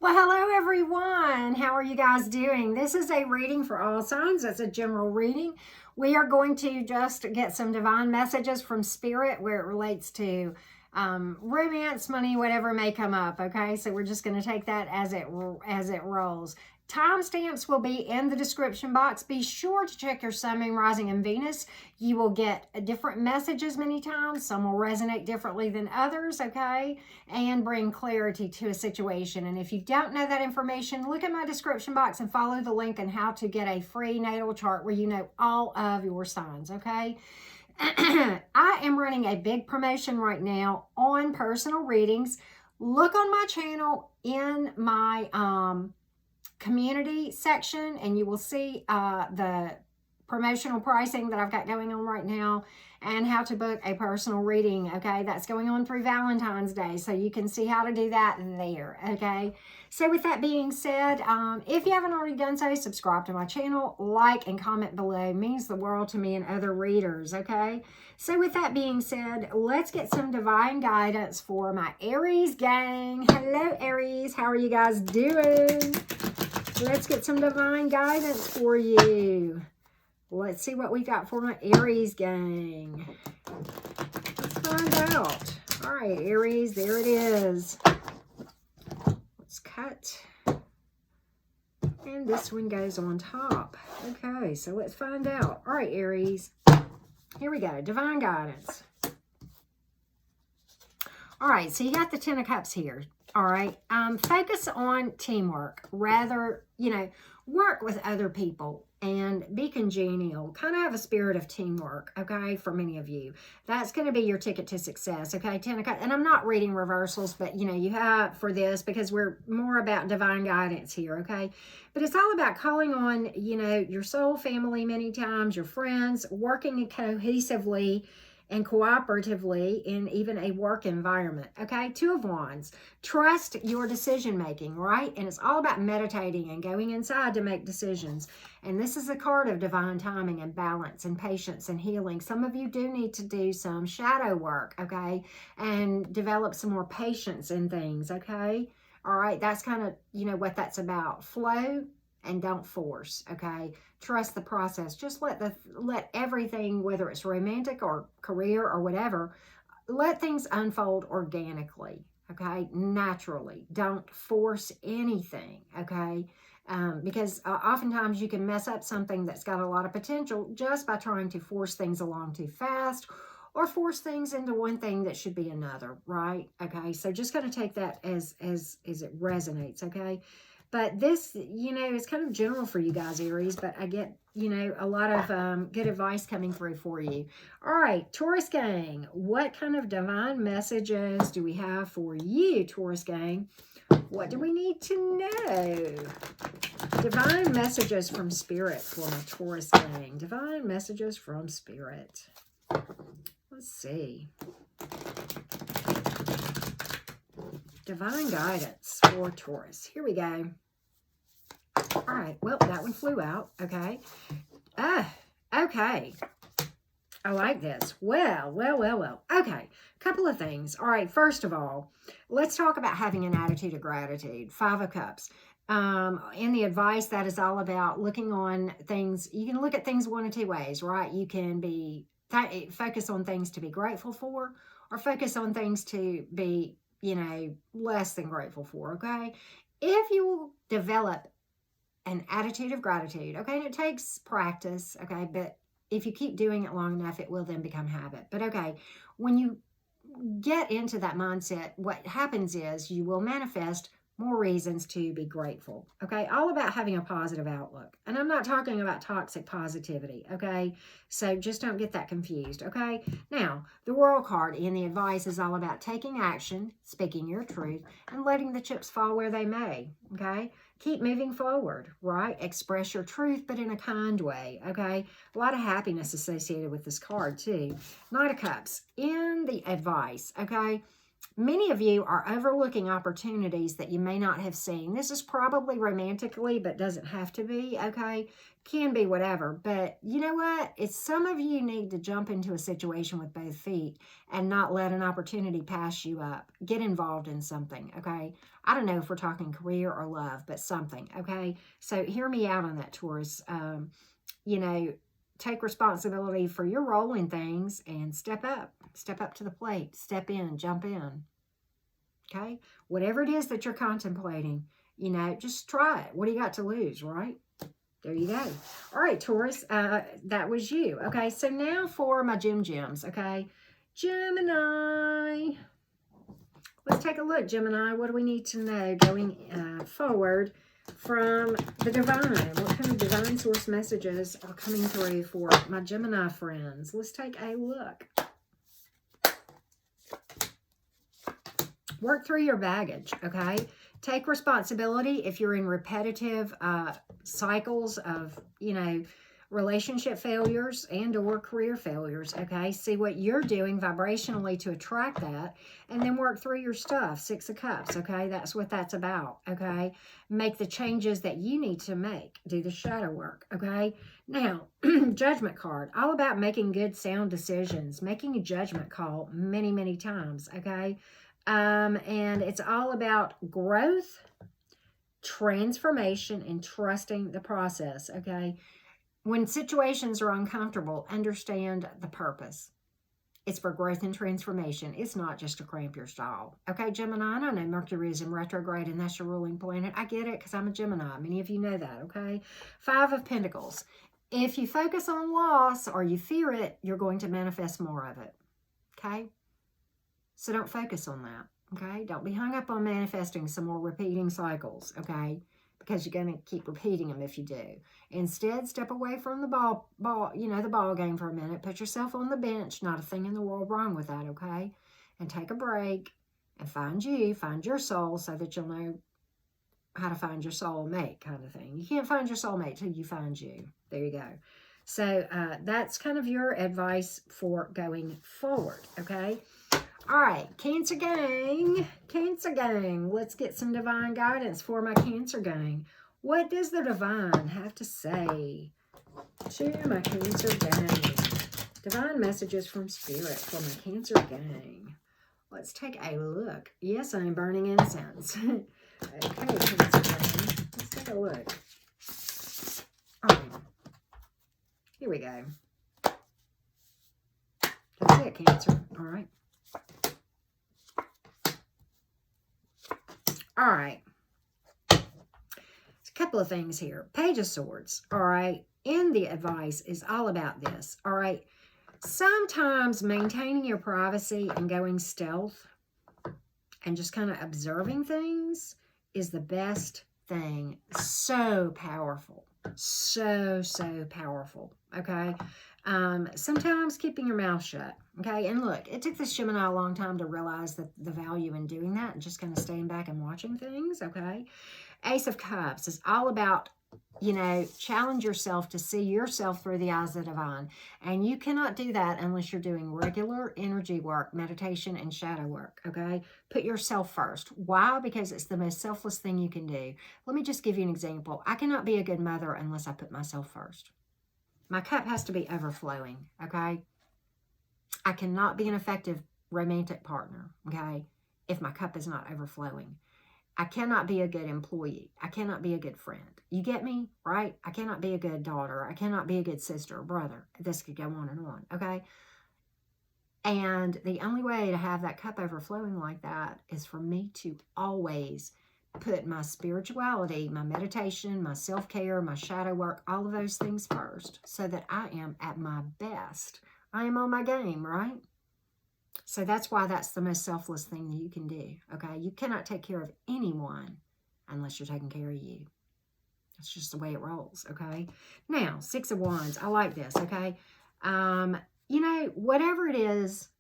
Well, hello everyone. How are you guys doing? This is a reading for all signs. It's a general reading. We are going to just get some divine messages from Spirit where it relates to romance, money, whatever may come up. Okay, so we're just going to take that as it rolls. Timestamps will be in the description box. Be sure to check your Sun, Moon, Rising, and Venus. You will get different messages many times. Some will resonate differently than others, okay? And bring clarity to a situation. And if you don't know that information, look at my description box and follow the link on how to get a free natal chart where you know all of your signs, okay? I am running a big promotion right now on personal readings. Look on my channel in my community section and you will see the promotional pricing that I've got going on right now and how to book a personal reading. Okay, that's going on through Valentine's Day, so you can see how to do that there. Okay, so with that being said, if you haven't already done so, subscribe to my channel, like and comment below. It means the world to me and other readers. Okay, so with that being said, let's get some divine guidance for my Aries gang. Hello Aries, how are you guys doing? Let's get some divine guidance for you. Let's see what we got for my Aries gang. Let's find out. All right, Aries, there it is. Let's cut. And this one goes on top. Okay, so let's find out. All right, Aries. Here we go. Divine guidance. All right, so you got the Ten of Cups here. All right, focus on teamwork. Rather, work with other people and be congenial. Kind of have a spirit of teamwork, okay, for many of you. That's going to be your ticket to success, okay? Ten of Cups, and I'm not reading reversals, but, you have for this because we're more about divine guidance here, okay? But it's all about calling on, your soul family many times, your friends, working cohesively and cooperatively in even a work environment, okay? Two of Wands. Trust your decision making, right? And it's all about meditating and going inside to make decisions. And this is a card of divine timing and balance and patience and healing. Some of you do need to do some shadow work, okay? And develop some more patience in things, okay? All right, that's kind of, what that's about. Flow and don't force, okay? Trust the process. Just let everything, whether it's romantic or career or whatever, let things unfold organically, okay? Naturally. Don't force anything, okay? Because oftentimes you can mess up something that's got a lot of potential just by trying to force things along too fast or force things into one thing that should be another, right? Okay, so just kind of take that as it resonates, okay? But this, is kind of general for you guys, Aries, but I get, a lot of good advice coming through for you. All right, Taurus gang, what kind of divine messages do we have for you, Taurus gang? What do we need to know? Divine messages from Spirit for my Taurus gang. Divine messages from Spirit. Let's see. Divine guidance for Taurus. Here we go. All right. Well, that one flew out. Okay. Okay. I like this. Well. Okay. Couple of things. All right. First of all, let's talk about having an attitude of gratitude. Five of Cups. In the advice, that is all about looking on things. You can look at things one of two ways, right? You can focus on things to be grateful for, or focus on things to be, less than grateful for, okay? If you will develop an attitude of gratitude, okay, and it takes practice, okay, but if you keep doing it long enough, it will then become habit. But okay, when you get into that mindset, what happens is you will manifest more reasons to be grateful, okay? All about having a positive outlook. And I'm not talking about toxic positivity, okay? So just don't get that confused, okay? Now, the World card in the advice is all about taking action, speaking your truth, and letting the chips fall where they may, okay? Keep moving forward, right? Express your truth, but in a kind way, okay? A lot of happiness associated with this card, too. Knight of Cups in the advice, okay? Many of you are overlooking opportunities that you may not have seen. This is probably romantically, but doesn't have to be, okay? Can be whatever. But you know what? It's some of you need to jump into a situation with both feet and not let an opportunity pass you up. Get involved in something, okay? I don't know if we're talking career or love, but something, okay? So hear me out on that, Taurus. You know, take responsibility for your role in things and step up to the plate, step in, jump in. Okay, whatever it is that you're contemplating, you know, just try it. What do you got to lose, right? There you go. All right, Taurus, that was you. Okay, so now for my Gems, okay? Gemini. Let's take a look, Gemini. What do we need to know going forward from the divine? What kind of divine source messages are coming through for my Gemini friends? Let's take a look. Work through your baggage, okay? Take responsibility if you're in repetitive cycles of, you know, relationship failures and or career failures, okay? See what you're doing vibrationally to attract that, and then work through your stuff. 6 of Cups, okay? That's what that's about, okay? Make the changes that you need to make. Do the shadow work, okay? Now, Judgment card, all about making good, sound decisions, making a judgment call many, many times, okay? And it's all about growth, transformation, and trusting the process, okay? When situations are uncomfortable, understand the purpose. It's for growth and transformation. It's not just to cramp your style. Okay, Gemini, I know Mercury is in retrograde and that's your ruling planet. I get it because I'm a Gemini. Many of you know that, okay? 5 of Pentacles. If you focus on loss or you fear it, you're going to manifest more of it, okay? So don't focus on that, okay? Don't be hung up on manifesting some more repeating cycles, okay? Because you're going to keep repeating them if you do. Instead, step away from the the ball game for a minute. Put yourself on the bench. Not a thing in the world wrong with that, okay? And take a break and find your soul so that you'll know how to find your soulmate kind of thing. You can't find your soulmate till you find you. There you go. So that's kind of your advice for going forward, okay? All right, Cancer gang, let's get some divine guidance for my Cancer gang. What does the divine have to say to my Cancer gang? Divine messages from Spirit for my Cancer gang. Let's take a look. Yes, I'm burning incense. Okay, Cancer gang, let's take a look. All right, here we go. That's it, Cancer. All right. All right. There's a couple of things here. Page of Swords, all right, in the advice is all about this, all right? Sometimes maintaining your privacy and going stealth and just kind of observing things is the best thing. So powerful. So powerful, okay? Sometimes keeping your mouth shut, okay? And look, it took this Gemini a long time to realize the value in doing that and just kind of staying back and watching things, okay? Ace of Cups is all about, you know, challenge yourself to see yourself through the eyes of the divine. And you cannot do that unless you're doing regular energy work, meditation, and shadow work, okay? Put yourself first. Why? Because it's the most selfless thing you can do. Let me just give you an example. I cannot be a good mother unless I put myself first. My cup has to be overflowing, okay? I cannot be an effective romantic partner, okay, if my cup is not overflowing. I cannot be a good employee. I cannot be a good friend. You get me, right? I cannot be a good daughter. I cannot be a good sister or brother. This could go on, okay? And the only way to have that cup overflowing like that is for me to always put my spirituality, my meditation, my self-care, my shadow work, all of those things first so that I am at my best. I am on my game, right? So that's why that's the most selfless thing you can do, okay? You cannot take care of anyone unless you're taking care of you. That's just the way it rolls, okay? Now, 6 of Wands. I like this, okay? You know, whatever it is,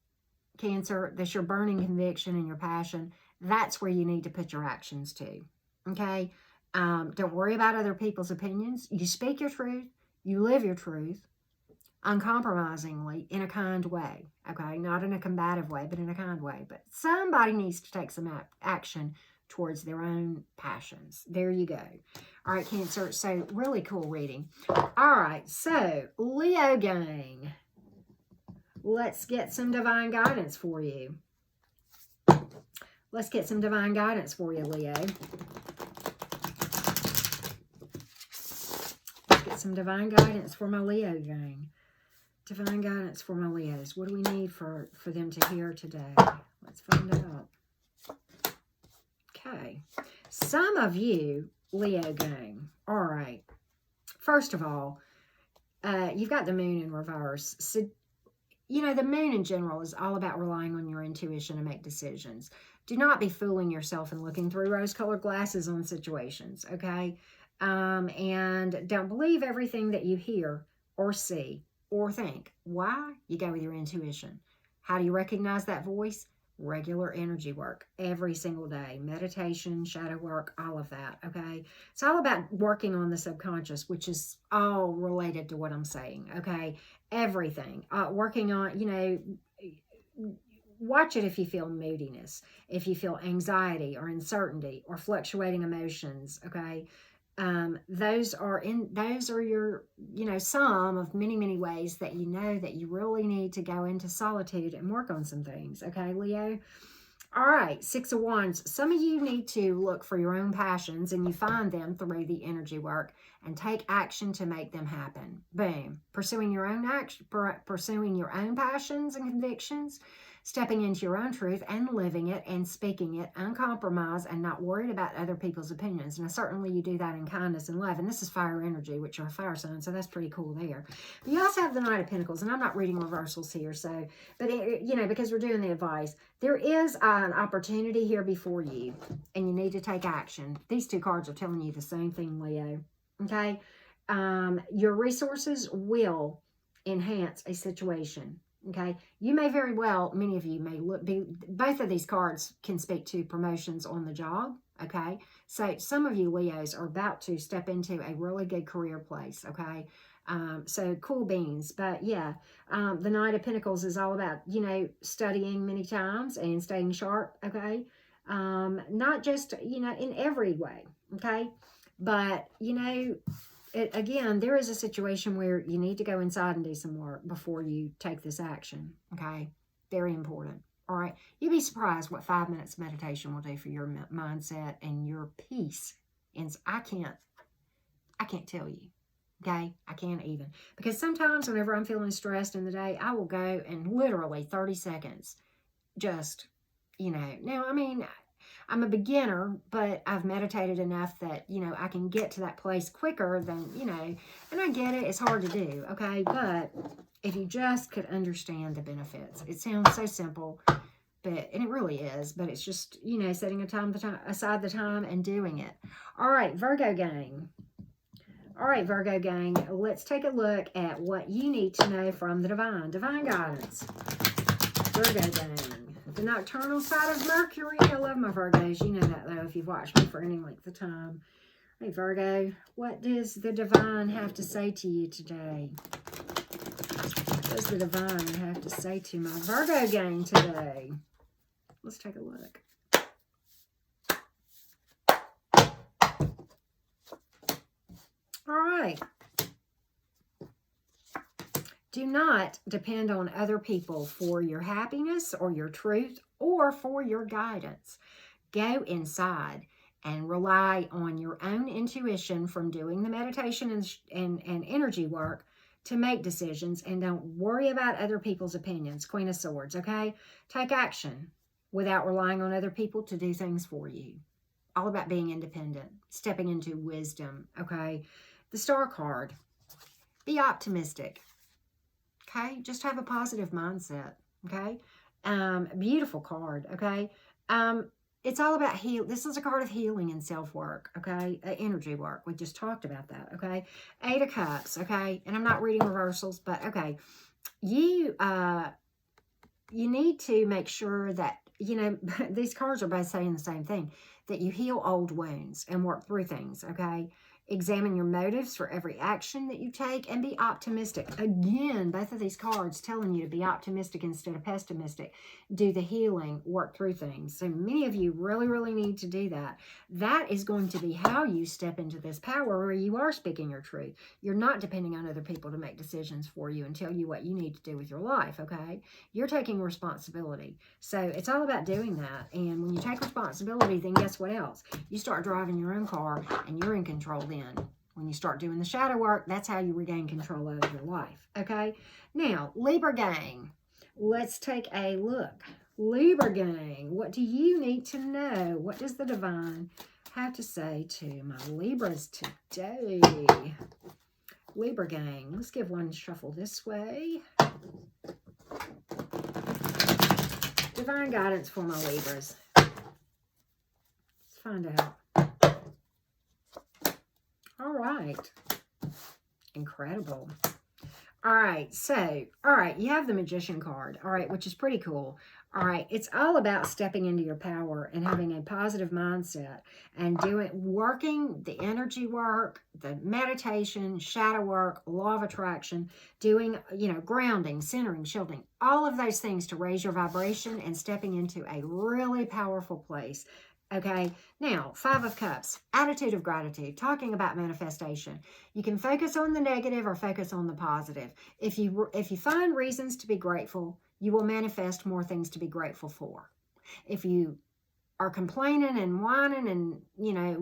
Cancer, that's your burning conviction and your passion, that's where you need to put your actions to, okay? Don't worry about other people's opinions. You speak your truth. You live your truth. uncompromisingly, in a kind way, okay? Not in a combative way, but in a kind way. But somebody needs to take some action towards their own passions. There you go. All right, Cancer. So, really cool reading. All right, so, Leo gang. Let's get some divine guidance for you. Let's get some divine guidance for you, Leo. Let's get some divine guidance for my Leo gang. Divine guidance for my Leos. What do we need for them to hear today? Let's find out. Okay. Some of you, Leo gang. All right. First of all, you've got the moon in reverse. So, you know, the moon in general is all about relying on your intuition to make decisions. Do not be fooling yourself and looking through rose-colored glasses on situations, okay? And don't believe everything that you hear or see or think. Why? You go with your intuition. How do you recognize that voice? Regular energy work every single day. Meditation, shadow work, all of that, okay? It's all about working on the subconscious, which is all related to what I'm saying, okay? Everything. Working on, you know, watch it if you feel moodiness, if you feel anxiety or uncertainty or fluctuating emotions, okay? Those are your, you know, some of many, many ways that you know that you really need to go into solitude and work on some things, okay, Leo? All right, Six of Wands. Some of you need to look for your own passions, and you find them through the energy work and take action to make them happen. Boom. Pursuing your own passions and convictions, stepping into your own truth and living it and speaking it, uncompromised and not worried about other people's opinions. Now, certainly you do that in kindness and love. And this is fire energy, which are a fire sign, so that's pretty cool there. But you also have the Knight of Pentacles, and I'm not reading reversals here, so, but, you know, because we're doing the advice, there is an opportunity here before you, and you need to take action. These two cards are telling you the same thing, Leo, okay? Your resources will enhance a situation. Okay, you may very well, many of you may both of these cards can speak to promotions on the job. Okay, so some of you Leos are about to step into a really good career place. Okay, so cool beans. But yeah, the Knight of Pentacles is all about, you know, studying many times and staying sharp. Okay, not just, you know, in every way. Okay, but you know, again, there is a situation where you need to go inside and do some work before you take this action, okay? Very important, all right? You'd be surprised what 5 minutes of meditation will do for your mindset and your peace. And I can't tell you, okay? I can't even. Because sometimes whenever I'm feeling stressed in the day, I will go and literally 30 seconds just, you know. Now, I mean, I'm a beginner, but I've meditated enough that, you know, I can get to that place quicker than, you know, and I get it. It's hard to do, okay? But if you just could understand the benefits. It sounds so simple, but, and it really is, but it's just, you know, setting aside the time and doing it. All right, Virgo gang. All right, Virgo gang, let's take a look at what you need to know from the divine guidance. Virgo gang. The nocturnal side of Mercury. I love my Virgos. You know that, though, if you've watched me for any length of time. Hey, Virgo, what does the divine have to say to you today? What does the divine have to say to my Virgo gang today? Let's take a look. All right. Do not depend on other people for your happiness or your truth or for your guidance. Go inside and rely on your own intuition from doing the meditation and energy work to make decisions, and don't worry about other people's opinions. Queen of Swords, okay? Take action without relying on other people to do things for you. All about being independent, stepping into wisdom, okay? The Star card. Be optimistic. Okay, just have a positive mindset, okay? Beautiful card, okay? It's all about this is a card of healing and self-work, okay? Energy work. We just talked about that, okay? 8 of Cups, okay? And I'm not reading reversals, but okay. You need to make sure that, you know, these cards are both saying the same thing, that you heal old wounds and work through things, okay? Examine your motives for every action that you take and be optimistic. Again, both of these cards telling you to be optimistic instead of pessimistic. Do the healing, work through things. So many of you really, really need to do that. That is going to be how you step into this power where you are speaking your truth. You're not depending on other people to make decisions for you and tell you what you need to do with your life, okay? You're taking responsibility. So it's all about doing that. And when you take responsibility, then guess what else? You start driving your own car and you're in control then. When you start doing the shadow work, that's how you regain control over your life, okay? Now, Libra gang, let's take a look. Libra gang, what do you need to know? What does the divine have to say to my Libras today? Libra gang, let's give one shuffle this way. Divine guidance for my Libras. Let's find out. All right. Incredible. All right. So, all right. You have the Magician card. All right. Which is pretty cool. All right. It's all about stepping into your power and having a positive mindset and working the energy work, the meditation, shadow work, law of attraction, doing, grounding, centering, shielding, all of those things to raise your vibration and stepping into a really powerful place. Okay, now, 5 of Cups, attitude of gratitude, talking about manifestation. You can focus on the negative or focus on the positive. If you find reasons to be grateful, you will manifest more things to be grateful for. If you are complaining and whining and,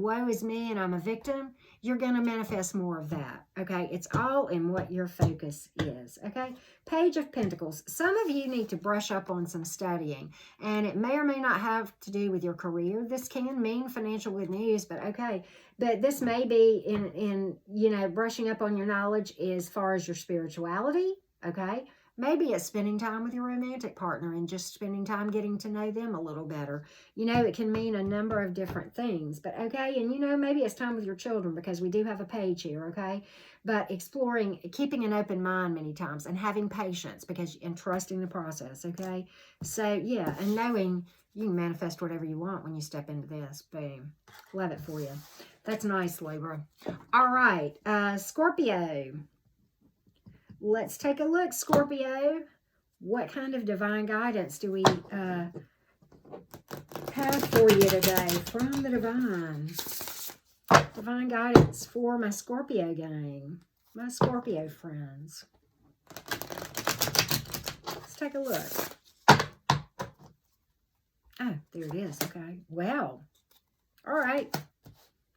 woe is me and I'm a victim, you're going to manifest more of that, okay? It's all in what your focus is, okay? Page of Pentacles. Some of you need to brush up on some studying, and it may or may not have to do with your career. This can mean financial good news, but okay. But this may be in brushing up on your knowledge as far as your spirituality, okay? Maybe it's spending time with your romantic partner and just spending time getting to know them a little better. It can mean a number of different things. But, okay, and, maybe it's time with your children because we do have a page here, okay? But exploring, keeping an open mind many times and having patience and trusting the process, okay? So, yeah, and knowing you can manifest whatever you want when you step into this. Boom. Love it for you. That's nice, Libra. All right, Scorpio. Let's take a look, Scorpio. What kind of divine guidance do we have for you today from the divine? Divine guidance for my Scorpio gang, my Scorpio friends. Let's take a look. Oh, there it is. Okay. Well, all right.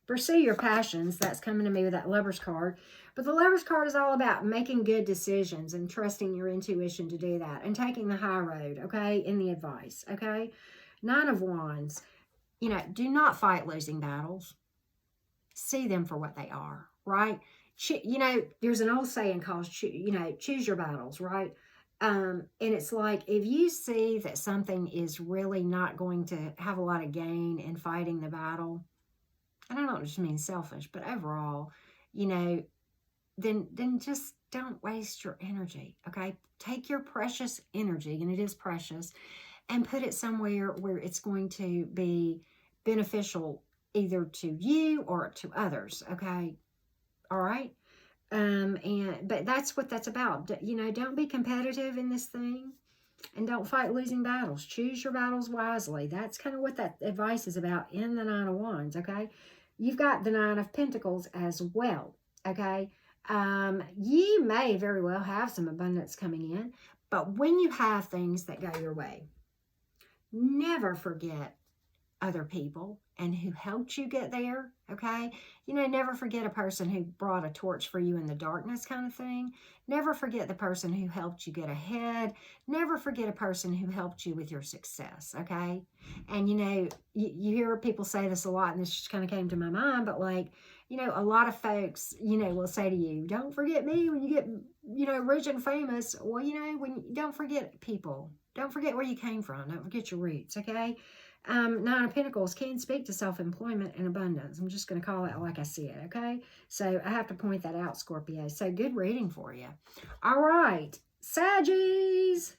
Pursue your passions. That's coming to me with that Lover's card. But the Lover's card is all about making good decisions and trusting your intuition to do that and taking the high road, okay, in the advice, okay? 9 of Wands. Do not fight losing battles. See them for what they are, right? There's an old saying called, choose your battles, right? And it's like, if you see that something is really not going to have a lot of gain in fighting the battle, and I don't just mean selfish, but overall, then just don't waste your energy, okay? Take your precious energy, and it is precious, and put it somewhere where it's going to be beneficial either to you or to others, okay? All right? But that's what that's about. Don't be competitive in this thing, and don't fight losing battles. Choose your battles wisely. That's kind of what that advice is about in the 9 of Wands, okay? You've got the 9 of Pentacles as well, okay? You may very well have some abundance coming in, but when you have things that go your way, never forget other people and who helped you get there, okay? Never forget a person who brought a torch for you in the darkness kind of thing. Never forget the person who helped you get ahead. Never forget a person who helped you with your success, okay? And, you hear people say this a lot, and this just kind of came to my mind, but a lot of folks, will say to you, don't forget me when you get, rich and famous. Well, don't forget people. Don't forget where you came from. Don't forget your roots, okay? 9 of Pentacles can speak to self-employment and abundance. I'm just going to call it like I see it, okay? So I have to point that out, Scorpio. So good reading for you. All right, Saggies,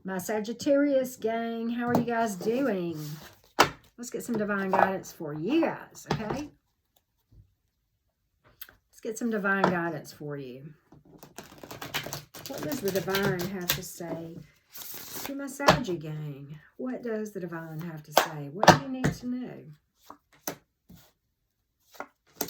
my Sagittarius gang, how are you guys doing? Let's get some divine guidance for you guys, okay? Let's get some divine guidance for you. What does the divine have to say to my Saggy gang? What does the divine have to say? What do you need to know?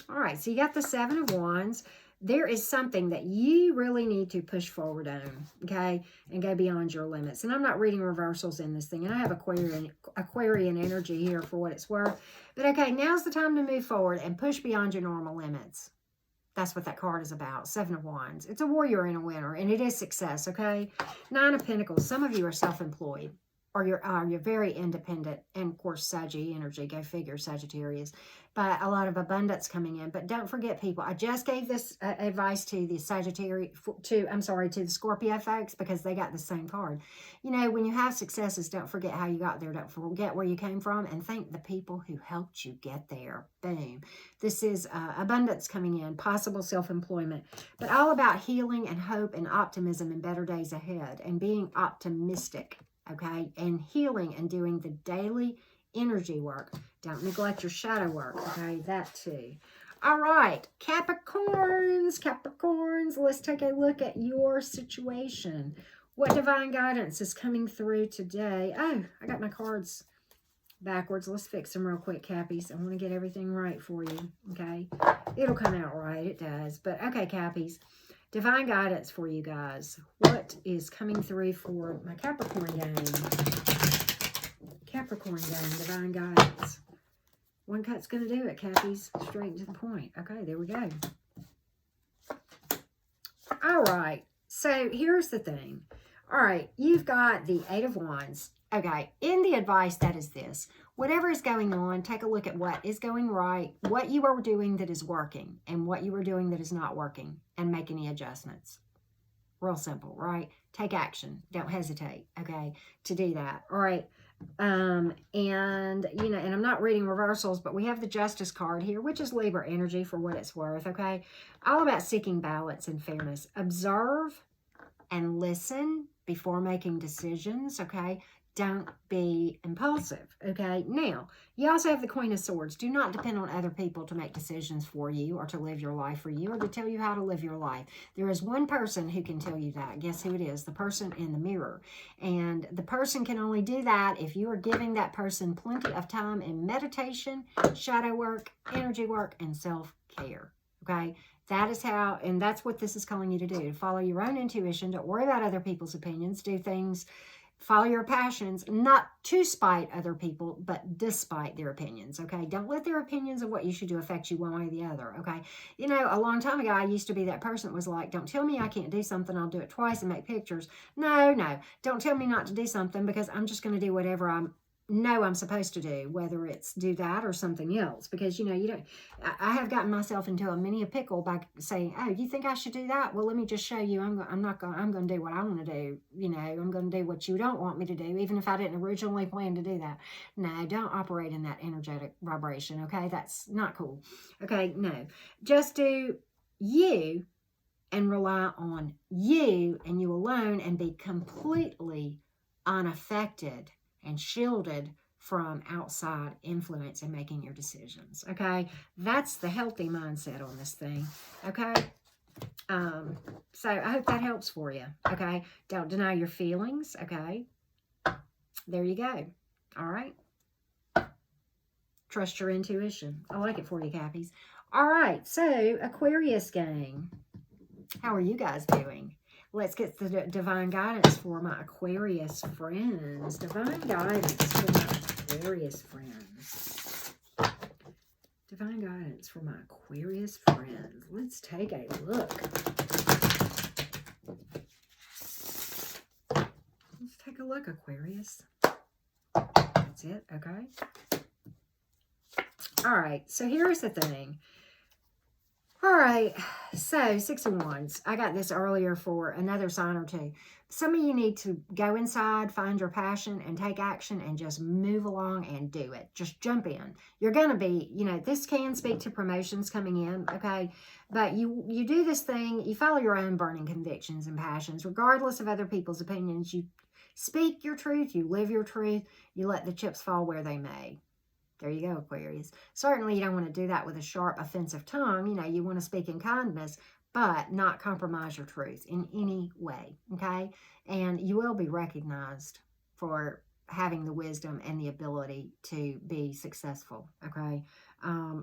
All right, so you got the Seven of Wands. There is something that you really need to push forward on, okay, and go beyond your limits. And I'm not reading reversals in this thing, and I have Aquarian energy here for what it's worth. But, okay, now's the time to move forward and push beyond your normal limits. That's what that card is about, Seven of Wands. It's a warrior and a winner, and it is success, okay? Nine of Pentacles. Some of you are self-employed, or you're very independent. And, of course, Saggy energy. Go figure, Sagittarius. But a lot of abundance coming in. But don't forget, people, I just gave this advice to the to the Scorpio folks, because they got the same card. You know, when you have successes, don't forget how you got there. Don't forget where you came from, and thank the people who helped you get there. Boom. This is abundance coming in, possible self-employment, but all about healing and hope and optimism and better days ahead, and being optimistic, okay, and healing and doing the daily energy work. Don't neglect your shadow work, okay? That too. All right, Capricorns, let's take a look at your situation. What divine guidance is coming through today? Oh, I got my cards backwards. Let's fix them real quick, Cappies. I want to get everything right for you, okay? It'll come out right, it does. But, okay, Cappies, divine guidance for you guys. What is coming through for my Capricorn gang? Capricorn gang, divine guidance. One cut's going to do it, Cappies. Straight to the point. Okay, there we go. All right. So, here's the thing. All right, you've got the Eight of Wands. Okay, in the advice, that is this. Whatever is going on, take a look at what is going right, what you are doing that is working, and what you are doing that is not working, and make any adjustments. Real simple, right? Take action. Don't hesitate, okay, to do that. All right. And you know, and I'm not reading reversals, but we have the Justice card here, which is Libra energy for what it's worth, okay? All about seeking balance and fairness. Observe and listen before making decisions, okay? Don't be impulsive, okay? Now, you also have the Queen of Swords. Do not depend on other people to make decisions for you, or to live your life for you, or to tell you how to live your life. There is one person who can tell you that. Guess who it is? The person in the mirror. And the person can only do that if you are giving that person plenty of time in meditation, shadow work, energy work, and self-care, okay? That is how, and that's what this is calling you to do. Follow your own intuition. Don't worry about other people's opinions. Do things, follow your passions, not to spite other people, but despite their opinions, okay? Don't let their opinions of what you should do affect you one way or the other, okay? You know, a long time ago, I used to be that person that was like, don't tell me I can't do something, I'll do it twice and make pictures. No, don't tell me not to do something, because I'm just going to do whatever I'm supposed to do, whether it's do that or something else. Because, you know, you don't, I have gotten myself into many a pickle by saying, oh, you think I should do that? Well, let me just show you. I'm going to do what I want to do. You know, I'm going to do what you don't want me to do, even if I didn't originally plan to do that. No, don't operate in that energetic vibration, okay? That's not cool. Okay, no. Just do you and rely on you and you alone, and be completely unaffected and shielded from outside influence in making your decisions, okay? That's the healthy mindset on this thing, okay? So I hope that helps for you, okay? Don't deny your feelings, okay? There you go, all right? Trust your intuition. I like it for you, Cappies. All right, so Aquarius gang, how are you guys doing? Let's get the divine guidance for my Aquarius friends. Divine guidance for my Aquarius friends. Divine guidance for my Aquarius friends. Let's take a look. Let's take a look, Aquarius. That's it, okay? All right, so here's the thing. All right, so Six of Wands. I got this earlier for another sign or two. Some of you need to go inside, find your passion, and take action, and just move along and do it. Just jump in. You're going to be, you know, this can speak to promotions coming in, okay? But you do this thing, you follow your own burning convictions and passions, regardless of other people's opinions. You speak your truth, you live your truth, you let the chips fall where they may. There you go, Aquarius. Certainly you don't want to do that with a sharp, offensive tongue. You know, you want to speak in kindness, but not compromise your truth in any way, okay? And you will be recognized for having the wisdom and the ability to be successful, okay?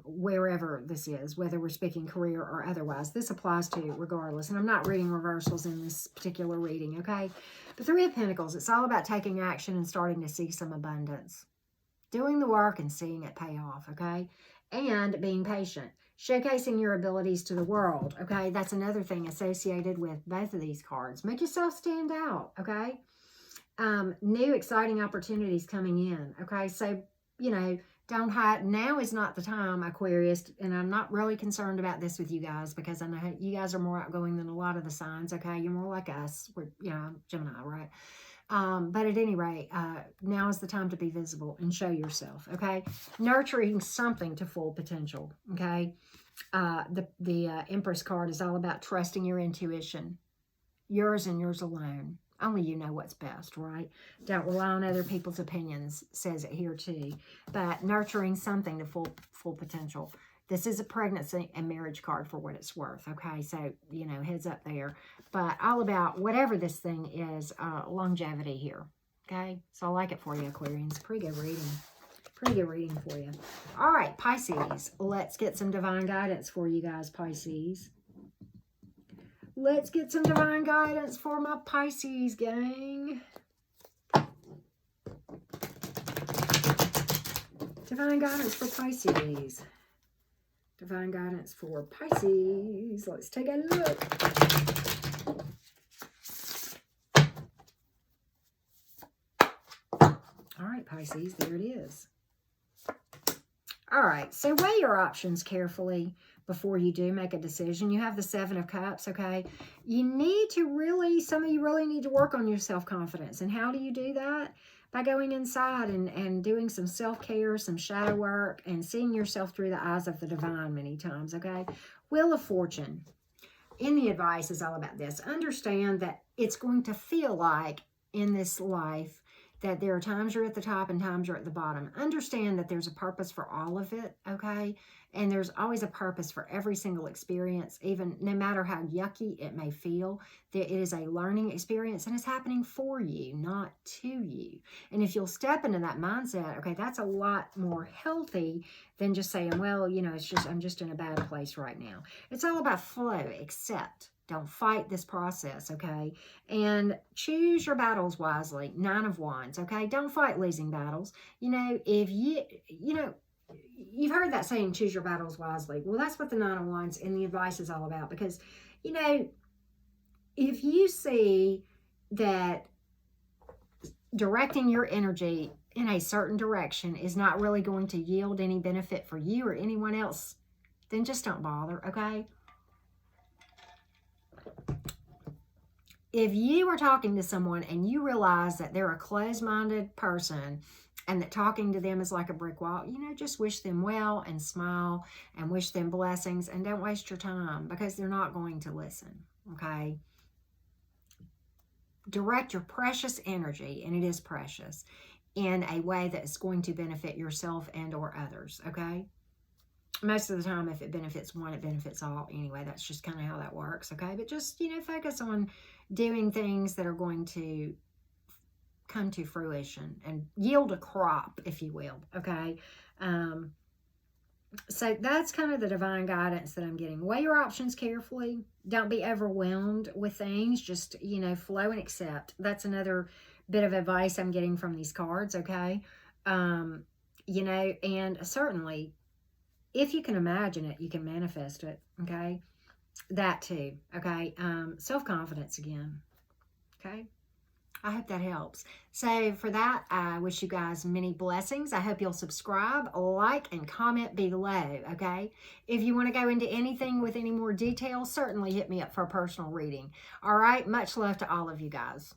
Wherever this is, whether we're speaking career or otherwise. This applies to regardless. And I'm not reading reversals in this particular reading, okay? The Three of Pentacles, it's all about taking action and starting to see some abundance. Doing the work and seeing it pay off, okay? And being patient. Showcasing your abilities to the world, okay? That's another thing associated with both of these cards. Make yourself stand out, okay? New exciting opportunities coming in, okay? So, you know, don't hide. Now is not the time, Aquarius, and I'm not really concerned about this with you guys because I know you guys are more outgoing than a lot of the signs, okay? You're more like us. We're, you know, Gemini, right? But at any rate, now is the time to be visible and show yourself, okay? Nurturing something to full potential, okay? The Empress card is all about trusting your intuition, yours and yours alone. Only you know what's best, right? Don't rely on other people's opinions, says it here too. But nurturing something to full potential. This is a pregnancy and marriage card for what it's worth, okay? So, you know, heads up there. But all about whatever this thing is, longevity here, okay? So I like it for you, Aquarians. Pretty good reading. Pretty good reading for you. All right, Pisces. Let's get some divine guidance for you guys, Pisces. Let's get some divine guidance for my Pisces gang. Divine guidance for Pisces. Divine guidance for Pisces. Let's take a look. All right, Pisces, there it is. All right, so weigh your options carefully before you do make a decision. You have the Seven of Cups, okay? You need to really, some of you really need to work on your self-confidence. And how do you do that? By going inside and doing some self-care, some shadow work, and seeing yourself through the eyes of the divine many times, okay? Wheel of Fortune. In the advice is all about this. Understand that it's going to feel like in this life that there are times you're at the top and times you're at the bottom. Understand that there's a purpose for all of it, okay? And there's always a purpose for every single experience, even no matter how yucky it may feel, that it is a learning experience and it's happening for you, not to you. And if you'll step into that mindset, okay, that's a lot more healthy than just saying, well, you know, it's just, I'm just in a bad place right now. It's all about flow, accept. Don't fight this process, okay? And choose your battles wisely. Nine of Wands, okay? Don't fight losing battles. You know, if you know, you've heard that saying, choose your battles wisely. Well, that's what the Nine of Wands and the advice is all about. Because, you know, if you see that directing your energy in a certain direction is not really going to yield any benefit for you or anyone else, then just don't bother, okay? If you are talking to someone and you realize that they're a closed-minded person and that talking to them is like a brick wall, you know, just wish them well and smile and wish them blessings and don't waste your time because they're not going to listen, okay? Direct your precious energy, and it is precious, in a way that is going to benefit yourself and or others, okay? Most of the time, if it benefits one, it benefits all. Anyway, that's just kind of how that works, okay? But just, you know, focus on doing things that are going to come to fruition and yield a crop, if you will, okay? So that's kind of the divine guidance that I'm getting. Weigh your options carefully. Don't be overwhelmed with things. Just, you know, flow and accept. That's another bit of advice I'm getting from these cards, okay? You know, and certainly, if you can imagine it, you can manifest it, okay? That too, okay? Self-confidence again, okay? I hope that helps. So for that, I wish you guys many blessings. I hope you'll subscribe, like, and comment below, okay? If you want to go into anything with any more details, certainly hit me up for a personal reading. All right? Much love to all of you guys.